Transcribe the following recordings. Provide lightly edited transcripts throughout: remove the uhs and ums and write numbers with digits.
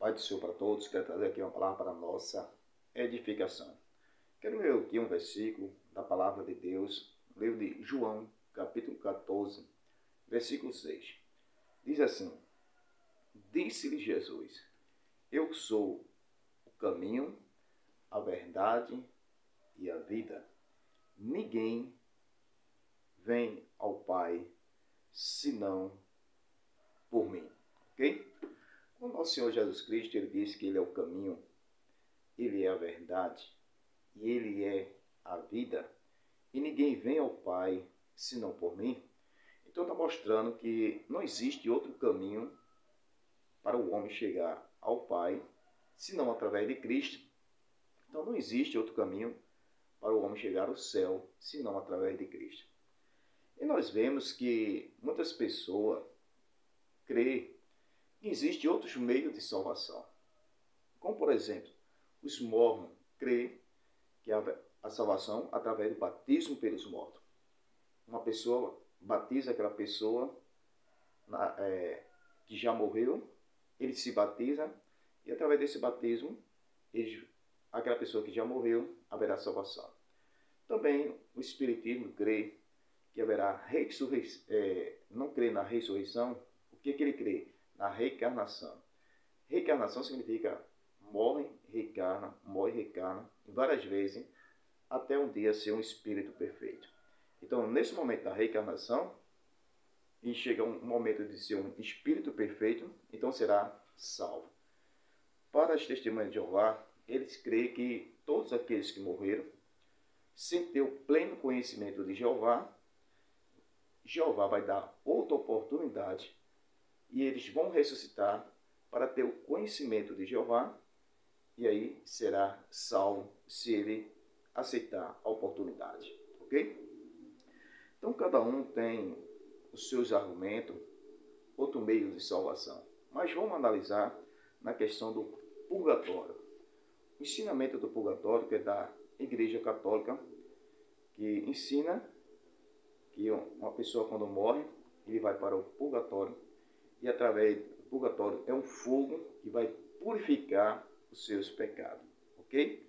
Pai do Senhor para todos, quero trazer aqui uma palavra para a nossa edificação. Quero ler aqui um versículo da palavra de Deus, no livro de João, capítulo 14, versículo 6. Diz assim: Disse-lhe Jesus: Eu sou o caminho, a verdade e a vida. Ninguém vem ao Pai senão por mim. Ok? O nosso Senhor Jesus Cristo, ele disse que ele é o caminho, ele é a verdade e ele é a vida. E ninguém vem ao Pai senão por mim. Então está mostrando que não existe outro caminho para o homem chegar ao Pai senão através de Cristo. Então não existe outro caminho para o homem chegar ao céu senão através de Cristo. E nós vemos que muitas pessoas creem que existem outros meios de salvação. Como, por exemplo, os mormons creem que a salvação através do batismo pelos mortos. Uma pessoa batiza aquela pessoa que já morreu, ele se batiza e através desse batismo, aquela pessoa que já morreu haverá salvação. Também o Espiritismo crê que haverá ressurreição, não crê na ressurreição. O que ele crê? Na reencarnação. Reencarnação significa morre, reencarna, várias vezes, até um dia ser um espírito perfeito. Então, nesse momento da reencarnação, e chega um momento de ser um espírito perfeito, então será salvo. Para as testemunhas de Jeová, eles creem que todos aqueles que morreram, sem ter o pleno conhecimento de Jeová, Jeová vai dar outra oportunidade e eles vão ressuscitar para ter o conhecimento de Jeová e aí será salvo se ele aceitar a oportunidade, ok? Então cada um tem os seus argumentos, outro meio de salvação. Mas vamos analisar na questão do purgatório. O ensinamento do purgatório, que é da Igreja Católica, que ensina que uma pessoa quando morre, ele vai para o purgatório e através do purgatório é um fogo que vai purificar os seus pecados, ok?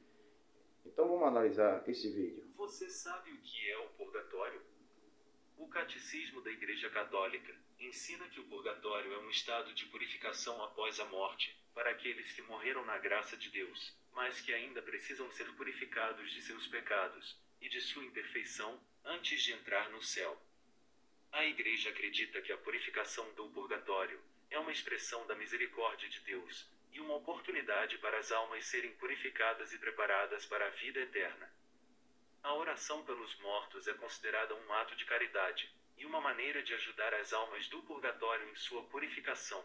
Então vamos analisar esse vídeo. Você sabe o que é o purgatório? O Catecismo da Igreja Católica ensina que o purgatório é um estado de purificação após a morte, para aqueles que morreram na graça de Deus, mas que ainda precisam ser purificados de seus pecados e de sua imperfeição antes de entrar no céu. A Igreja acredita que a purificação do purgatório é uma expressão da misericórdia de Deus e uma oportunidade para as almas serem purificadas e preparadas para a vida eterna. A oração pelos mortos é considerada um ato de caridade e uma maneira de ajudar as almas do purgatório em sua purificação.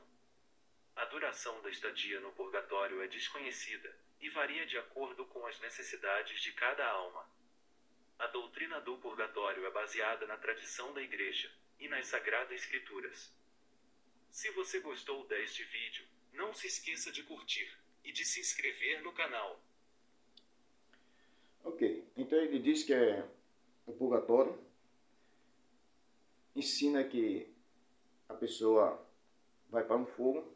A duração da estadia no purgatório é desconhecida e varia de acordo com as necessidades de cada alma. A doutrina do purgatório é baseada na tradição da Igreja e nas Sagradas Escrituras. Se você gostou deste vídeo, não se esqueça de curtir e de se inscrever no canal. Ok, então ele diz que o purgatório ensina que a pessoa vai para um fogo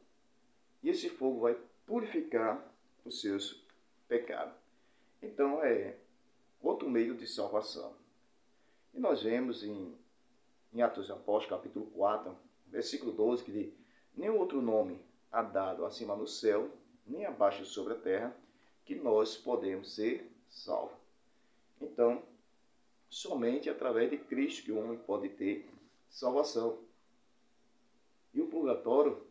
e esse fogo vai purificar os seus pecados. Então é outro meio de salvação. E nós vemos em Atos dos Apóstolos, capítulo 4, versículo 12, que diz: nenhum outro nome há dado acima no céu, nem abaixo sobre a terra, que nós podemos ser salvos. Então, somente através de Cristo que o homem pode ter salvação. E o purgatório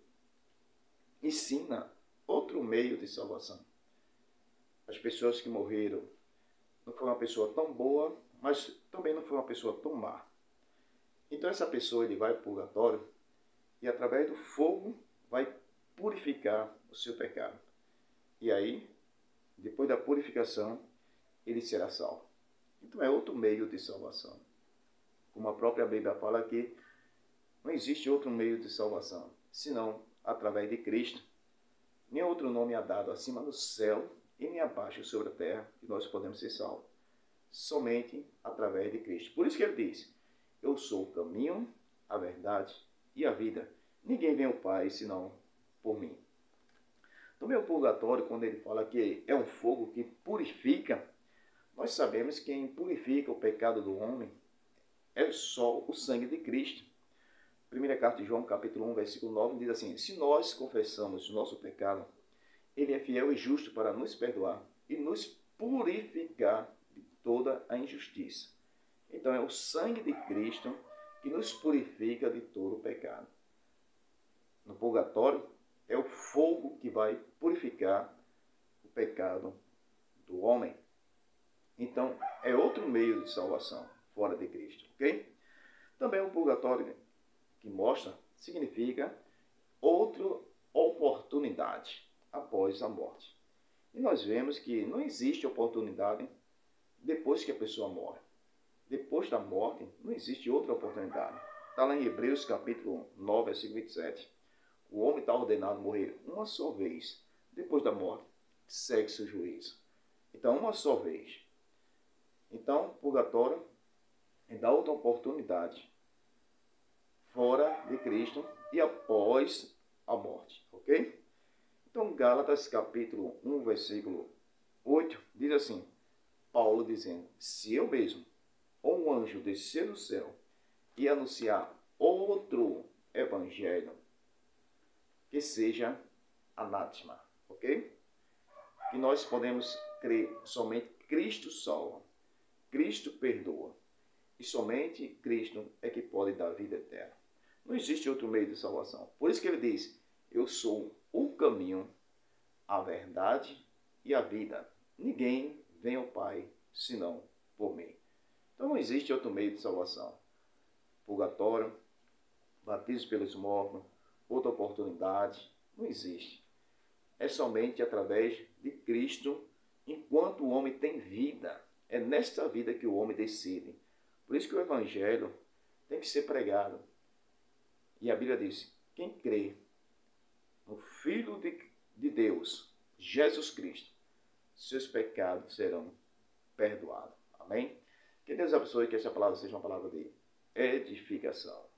ensina outro meio de salvação. As pessoas que morreram não foi uma pessoa tão boa, mas também não foi uma pessoa tão má. Então essa pessoa ele vai para o purgatório e através do fogo vai purificar o seu pecado. E aí, depois da purificação, ele será salvo. Então é outro meio de salvação. Como a própria Bíblia fala aqui, não existe outro meio de salvação, senão através de Cristo. Nem outro nome é dado acima do céu e nem abaixo sobre a terra que nós podemos ser salvos. Somente através de Cristo. Por isso que ele diz: eu sou o caminho, a verdade e a vida. Ninguém vem ao Pai senão por mim. Também o purgatório, quando ele fala que é um fogo que purifica, nós sabemos que quem purifica o pecado do homem é só o sangue de Cristo. Primeira carta de João, capítulo 1, versículo 9, diz assim: se nós confessamos o nosso pecado, ele é fiel e justo para nos perdoar e nos purificar de toda a injustiça. Então é o sangue de Cristo que nos purifica de todo o pecado. No purgatório, é o fogo que vai purificar o pecado do homem. Então, é outro meio de salvação, fora de Cristo, ok? Também o purgatório que mostra, significa outra oportunidade após a morte. E nós vemos que não existe oportunidade depois que a pessoa morre. Depois da morte, não existe outra oportunidade. Está lá em Hebreus capítulo 9, versículo 27. O homem está ordenado a morrer uma só vez. Depois da morte, segue-se o juízo. Então, uma só vez. Então, purgatório é dar outra oportunidade fora de Cristo e após a morte. Ok? Então, Gálatas capítulo 1, versículo 8, diz assim, Paulo dizendo, se eu mesmo, ou um anjo descer do céu e anunciar outro evangelho, que seja anátema, ok? Que nós podemos crer somente Cristo salva, Cristo perdoa, e somente Cristo é que pode dar vida eterna. Não existe outro meio de salvação. Por isso que ele diz, eu sou o caminho, a verdade e a vida. Ninguém vem ao Pai senão por mim. Então não existe outro meio de salvação. Purgatório, batismo pelos mortos, outra oportunidade, não existe. É somente através de Cristo, enquanto o homem tem vida. É nesta vida que o homem decide. Por isso que o Evangelho tem que ser pregado. E a Bíblia diz, quem crê no Filho de Deus, Jesus Cristo, seus pecados serão perdoados. Amém? Que Deus abençoe, que essa palavra seja uma palavra de edificação.